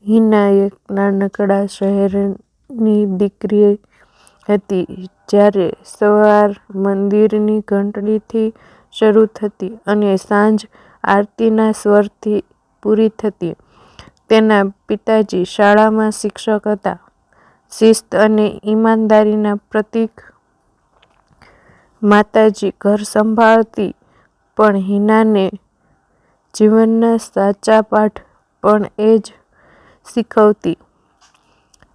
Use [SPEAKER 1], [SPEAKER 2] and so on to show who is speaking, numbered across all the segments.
[SPEAKER 1] હિના એક નાનકડા શહેરની દીકરી હતી. જ્યારે સવાર મંદિરની ઘંટડીથી શરૂ થતી અને સાંજ આરતીના સ્વરથી પૂરી થતી. તેના પિતાજી શાળામાં શિક્ષક હતા. શિસ્ત અને ઈમાનદારીના પ્રતીક. માતાજી ઘર સંભાળતી પણ હિનાને જીવનના સાચા પાઠ પણ એ જ શીખવતી.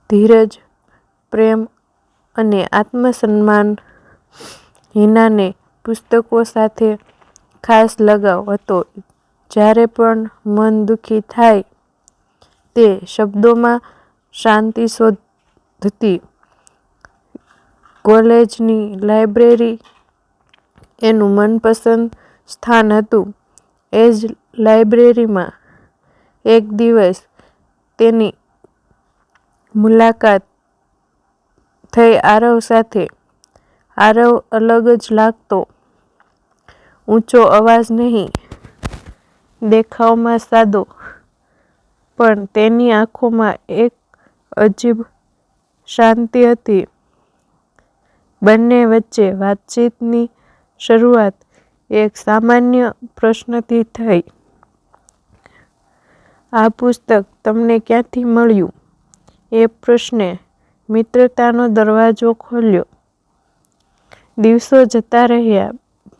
[SPEAKER 1] ધીરજ, પ્રેમ અને આત્મસન્માન. હિનાને પુસ્તકો સાથે ખાસ લગાવ હતો. જ્યારે પણ મન દુઃખી થાય, તે શબ્દોમાં શાંતિ શોધતી. કોલેજની લાઇબ્રેરી એનું મનપસંદ સ્થાન હતું. એ જ લાઇબ્રેરીમાં એક દિવસ તેની મુલાકાત થઈ આરવ સાથે. આરવ અલગ જ લાગતો. ઊંચો અવાજ નહીં, દેખાવમાં સાદો, પણ તેની આંખોમાં એક અજીબ શાંતિ હતી. બંને વચ્ચે વાતચીતની શરૂઆત એક સામાન્ય પ્રશ્નથી થઈ. "આ પુસ્તક તમને ક્યાંથી મળ્યું?" એ પ્રશ્ને મિત્રતાનો દરવાજો ખોલ્યો. દિવસો જતા રહ્યા.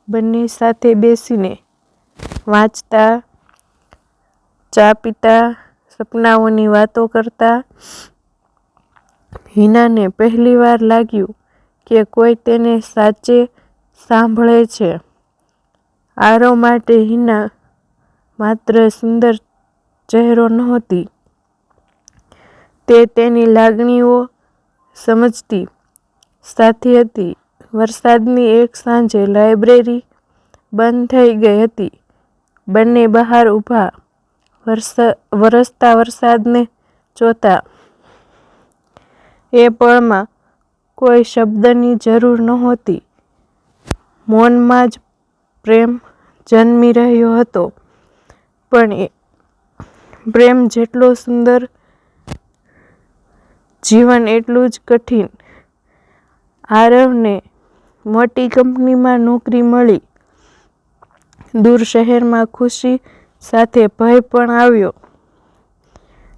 [SPEAKER 1] બંને સાથે બેસીને વાંચતા, ચા પીતા, સપનાઓની વાતો કરતા. હિનાને પહેલીવાર લાગ્યું કે કોઈ તેને સાચે સાંભળે છે. આરવ માટે હિના માત્ર સુંદર ચહેરો નહોતી. તે તેની લાગણીઓ સમજતી સાથી હતી. વરસાદની એક સાંજે લાઇબ્રેરી બંધ થઈ ગઈ હતી. બંને બહાર ઊભા, વરસતા વરસાદને જોતા. એ પળમાં કોઈ શબ્દની જરૂર નહોતી. મૌનમાં જ પ્રેમ જન્મી રહ્યો હતો. પણ એ પ્રેમ જેટલો સુંદર, જીવન એટલું જ કઠિન. આરવને મોટી કંપનીમાં નોકરી મળી. દૂર શહેરમાં ખુશી સાથે ભય પણ આવ્યો.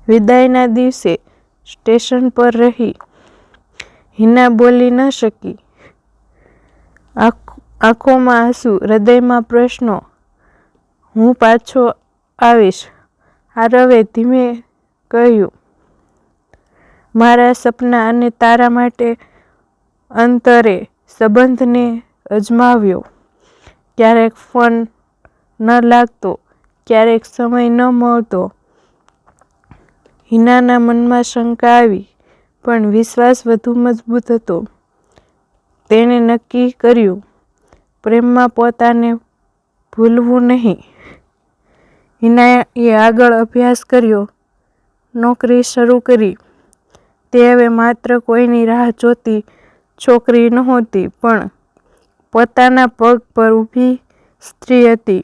[SPEAKER 1] વિદાયના દિવસે સ્ટેશન પર રહી. હિના બોલી ન શકી. આંખોમાં આંસુ, હૃદયમાં પ્રશ્નો. "હું પાછો આવીશ," આરવે ધીમે કહ્યું. "મારા સપના અને તારા માટે." અંતરે સંબંધને અજમાવ્યો. ક્યારેક ફોન ન લાગતો, ક્યારેક સમય ન મળતો. હિનાના મનમાં શંકા આવી, પણ વિશ્વાસ વધુ મજબૂત હતો. તેણે નક્કી કર્યું, પ્રેમમાં પોતાને ભૂલવું નહીં. હિનાએ આગળ અભ્યાસ કર્યો, નોકરી શરૂ કરી. તે હવે માત્ર કોઈની રાહ જોતી છોકરી નહોતી, પણ પોતાના પગ પર ઊભી સ્ત્રી હતી.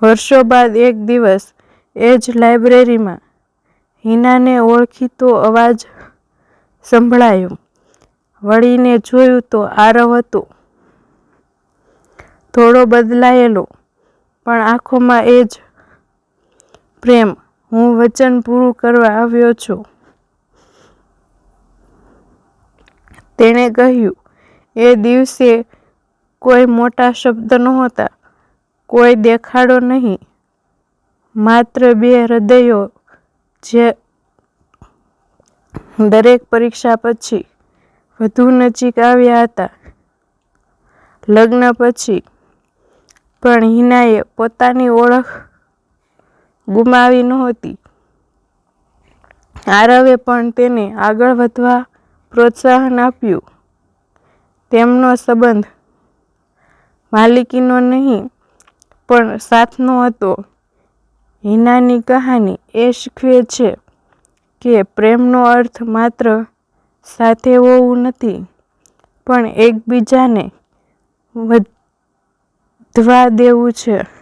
[SPEAKER 1] વર્ષો બાદ એક દિવસ એ જ લાઇબ્રેરીમાં હિનાને ઓળખીતો અવાજ સંભળાયો. વળીને જોયું તો આરવ હતો. થોડો બદલાયેલો, પણ આંખોમાં એ જ પ્રેમ. "હું વચન પૂરું કરવા આવ્યો છું," તેણે કહ્યું. એ દિવસે કોઈ મોટા શબ્દ નહોતા, કોઈ દેખાડો નહીં. માત્ર બે હૃદયો જે દરેક પરીક્ષા પછી વધુ નજીક આવ્યા હતા. લગ્ન પછી પણ હિનાએ પોતાની ઓળખ ગુમાવી નહોતી. આરવે પણ તેને આગળ વધવા પ્રોત્સાહન આપ્યું. તેમનો સંબંધ માલિકીનો નહીં, પણ સાથનો હતો. હિનાની કહાની એ શીખવે છે કે પ્રેમનો અર્થ માત્ર સાથે હોવું નથી, પણ એકબીજાને વધવા દેવું છે.